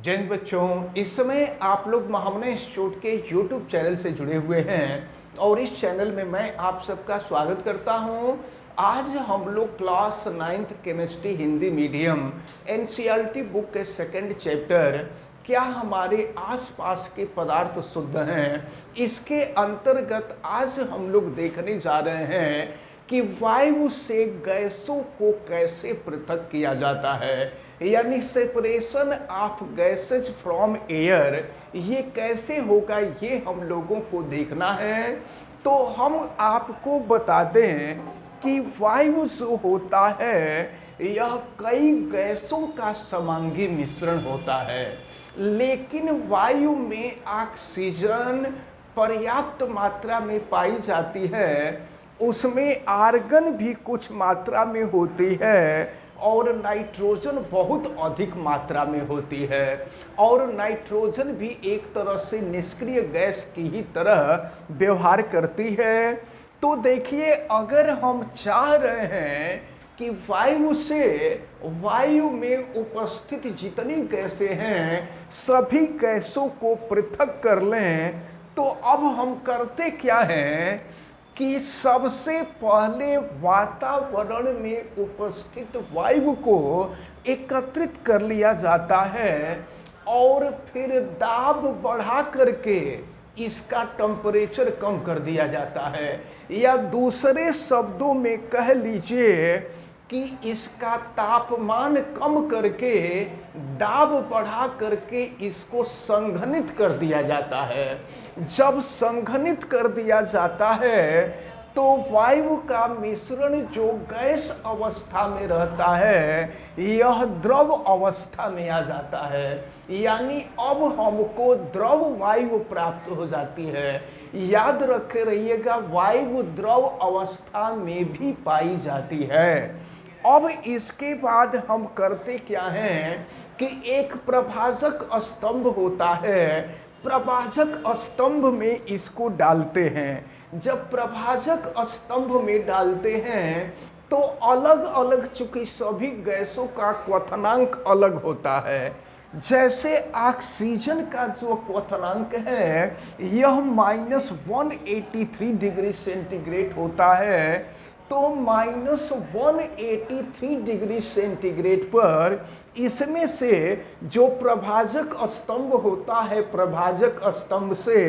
जैन बच्चों, इस समय आप लोग महामना इंस्टीट्यूट के यूट्यूब चैनल से जुड़े हुए हैं और इस चैनल में मैं आप सबका स्वागत करता हूं। आज हम लोग class 9th chemistry Hindi medium NCERT book के सेकंड चैप्टर क्या हमारे आसपास के पदार्थ शुद्ध हैं, इसके अंतर्गत आज हम लोग देखने जा रहे हैं कि वायु से गैसों को कैसे पृथक किया जाता है, यानी separation of gases from air ये कैसे होगा, ये हम लोगों को देखना है। तो हम आपको बता दें कि वायु जो होता है यह कई गैसों का समांगी मिश्रण होता है, लेकिन वायु में ऑक्सीजन पर्याप्त मात्रा में पाई जाती है, उसमें आर्गन भी कुछ मात्रा में होती है और नाइट्रोजन बहुत अधिक मात्रा में होती है। और नाइट्रोजन भी एक तरह से निष्क्रिय गैस की ही तरह व्यवहार करती है। तो देखिए, अगर हम चाह रहे हैं कि वायु में उपस्थित जितनी गैसें हैं सभी गैसों को पृथक कर लें, तो अब हम करते क्या हैं कि सबसे पहले वातावरण में उपस्थित वायु को एकत्रित कर लिया जाता है और फिर दाब बढ़ा करके इसका टेम्परेचर कम कर दिया जाता है, या दूसरे शब्दों में कह लीजिए कि इसका तापमान कम करके दाब बढ़ा करके इसको संघनित कर दिया जाता है। जब संघनित कर दिया जाता है तो वायु का मिश्रण जो गैस अवस्था में रहता है यह द्रव अवस्था में आ जाता है, यानी अब हमको द्रव वायु प्राप्त हो जाती है। याद रखे रहिएगा, वायु द्रव अवस्था में भी पाई जाती है। अब इसके बाद हम करते क्या हैं कि एक प्रभाजक स्तंभ होता है, प्रभाजक स्तंभ में इसको डालते हैं। जब प्रभाजक स्तंभ में डालते हैं तो अलग अलग, चूंकि सभी गैसों का क्वथनांक अलग होता है, जैसे ऑक्सीजन का जो क्वथनांक है यह -183 डिग्री सेंटीग्रेड होता है, तो -183 डिग्री सेंटीग्रेड पर इसमें से जो प्रभाजक स्तंभ होता है, प्रभाजक स्तंभ से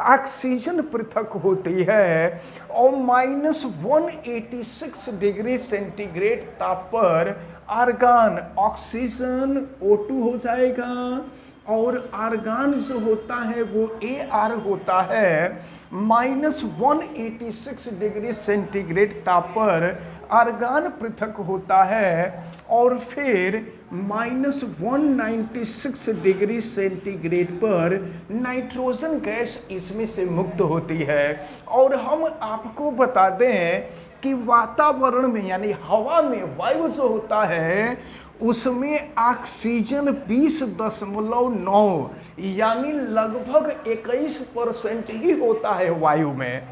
ऑक्सीजन पृथक होती है और -186 डिग्री सेंटीग्रेड ताप पर आर्गन, ऑक्सीजन O2 हो जाएगा और आर्गन जो होता है वो AR होता है। -186 डिग्री सेंटीग्रेड ताप पर आर्गन पृथक होता है और फिर -196 डिग्री सेंटीग्रेड पर नाइट्रोजन गैस इसमें से मुक्त होती है। और हम आपको बता दें कि वातावरण में, यानी हवा में वायु जो होता है उसमें ऑक्सीजन 20.9 यानी लगभग 21% ही होता है वायु में,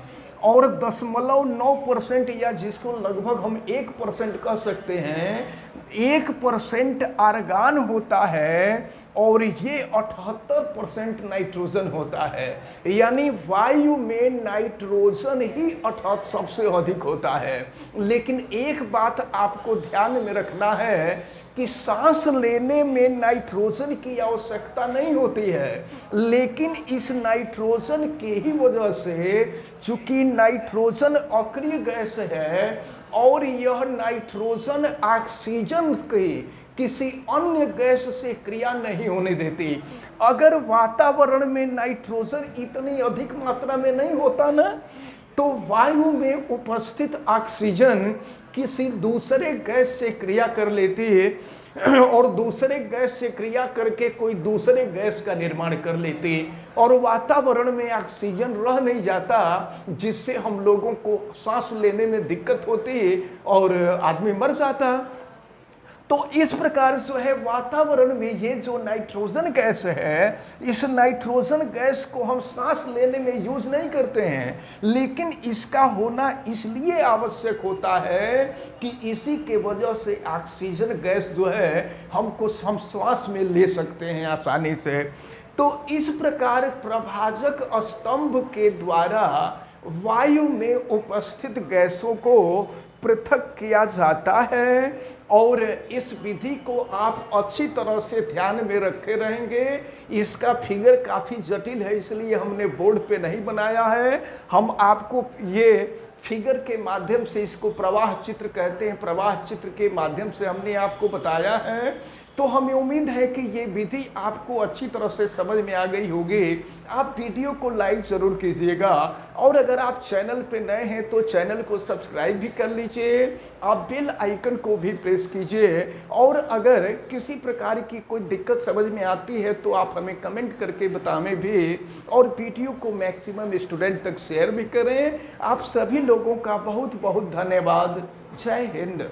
और 0.9% या जिसको लगभग हम 1% कह सकते हैं, 1% आर्गन होता है और ये 78% नाइट्रोजन होता है, यानी वायु में नाइट्रोजन ही 78 सबसे अधिक होता है। लेकिन एक बात आपको ध्यान में रखना है कि सांस लेने में नाइट्रोजन की आवश्यकता नहीं होती है, लेकिन इस नाइट्रोजन के ही वजह से, चूंकि नाइट्रोजन अक्रिय गैस है और यह नाइट्रोजन ऑक्सीजन की किसी अन्य गैस से क्रिया नहीं होने देती। अगर वातावरण में नाइट्रोजन इतनी अधिक मात्रा में नहीं होता ना, तो वायु में उपस्थित ऑक्सीजन किसी दूसरे गैस से क्रिया कर लेती है और दूसरे गैस से क्रिया करके कोई दूसरे गैस का निर्माण कर लेती और वातावरण में ऑक्सीजन रह नहीं जाता, जिससे हम लोगों को सांस लेने में दिक्कत होती और आदमी मर जाता। तो इस प्रकार जो है वातावरण में ये जो नाइट्रोजन गैस है, इस नाइट्रोजन गैस को हम सांस लेने में यूज नहीं करते हैं, लेकिन इसका होना इसलिए आवश्यक होता है कि इसी के वजह से ऑक्सीजन गैस जो है हम श्वास में ले सकते हैं आसानी से। तो इस प्रकार प्रभाजक स्तंभ के द्वारा वायु में उपस्थित गैसों को पृथक किया जाता है, और इस विधि को आप अच्छी तरह से ध्यान में रखे रहेंगे। इसका फिगर काफ़ी जटिल है, इसलिए हमने बोर्ड पे नहीं बनाया है। हम आपको ये फिगर के माध्यम से, इसको प्रवाह चित्र कहते हैं, प्रवाह चित्र के माध्यम से हमने आपको बताया है। तो हमें उम्मीद है कि ये विधि आपको अच्छी तरह से समझ में आ गई होगी। आप वीडियो को लाइक ज़रूर कीजिएगा, और अगर आप चैनल पे नए हैं तो चैनल को सब्सक्राइब भी कर लीजिए, आप बेल आइकन को भी प्रेस कीजिए। और अगर किसी प्रकार की कोई दिक्कत समझ में आती है तो आप हमें कमेंट करके बताएं भी, और वीडियो को मैक्सिमम स्टूडेंट तक शेयर भी करें। आप सभी लोगों का बहुत बहुत धन्यवाद। जय हिंद।